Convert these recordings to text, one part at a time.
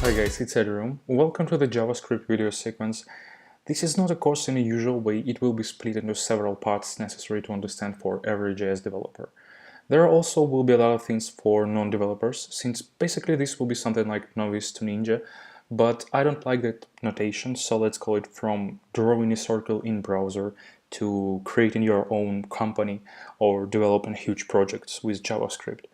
Hi guys, it's Adrium. Welcome to the JavaScript video sequence. This is not a course in a usual way, it will be split into several parts necessary to understand for every JS developer. There also will be a lot of things for non-developers, since basically this will be something like novice to ninja, but I don't like that notation, so let's call it from drawing a circle in browser to creating your own company or developing huge projects with JavaScript.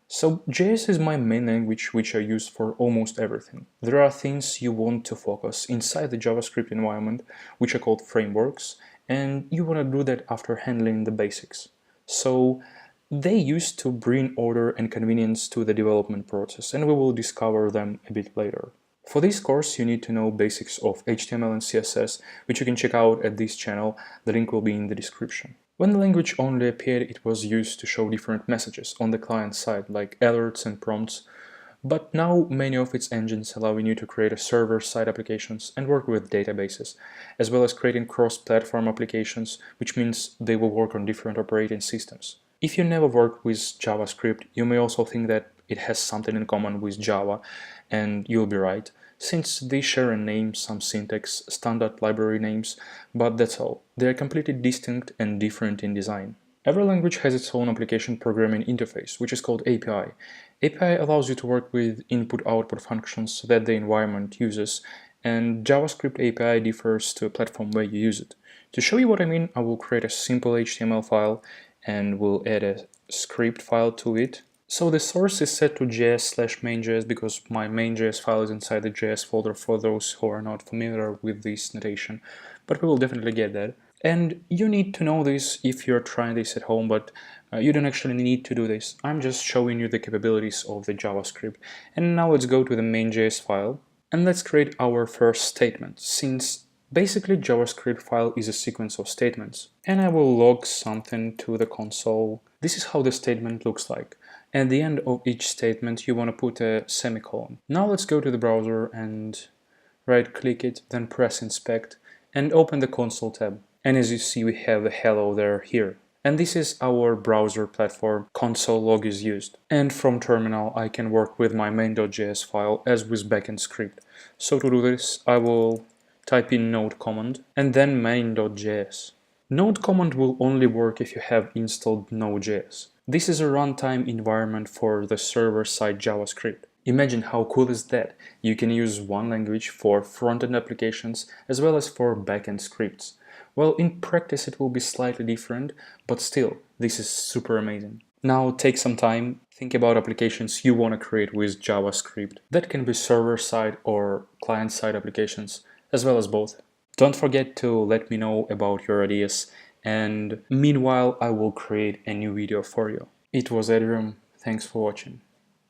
So JS is my main language which I use for almost everything. There are things you want to focus inside the JavaScript environment, which are called frameworks, and you want to do that after handling the basics. So they used to bring order and convenience to the development process, and we will discover them a bit later. For this course, you need to know basics of HTML and CSS, which you can check out at this channel. The link will be in the description. When the language only appeared, it was used to show different messages on the client side, like alerts and prompts, but now many of its engines allowing you to create server-side applications and work with databases, as well as creating cross-platform applications, which means they will work on different operating systems. If you never worked with JavaScript, you may also think that it has something in common with Java, and you'll be right, since they share a name, some syntax, standard library names, but that's all. They are completely distinct and different in design. Every language has its own application programming interface, which is called API. API allows you to work with input-output functions that the environment uses, and JavaScript API differs to a platform where you use it. To show you what I mean, I will create a simple HTML file and we'll add a script file to it. So the source is set to js/main.js because my main.js file is inside the JS folder for those who are not familiar with this notation, but we will definitely get that. And you need to know this if you're trying this at home, but you don't actually need to do this. I'm just showing you the capabilities of the JavaScript. And now let's go to the main.js file and let's create our first statement, since basically JavaScript file is a sequence of statements. And I will log something to the console. This is how the statement looks like. At the end of each statement, you want to put a semicolon. Now let's go to the browser and right-click it, then press Inspect, and open the console tab. And as you see, we have a hello there here. And this is our browser platform, console log is used. And from terminal, I can work with my main.js file as with backend script. So to do this, I will type in node command and then main.js. Node command will only work if you have installed Node.js. This is a runtime environment for the server-side JavaScript. Imagine how cool is that? You can use one language for front-end applications as well as for back-end scripts. Well, in practice it will be slightly different, but still, this is super amazing. Now take some time, think about applications you want to create with JavaScript. That can be server-side or client-side applications, as well as both. Don't forget to let me know about your ideas, and meanwhile I will create a new video for you. It was Adrium, thanks for watching.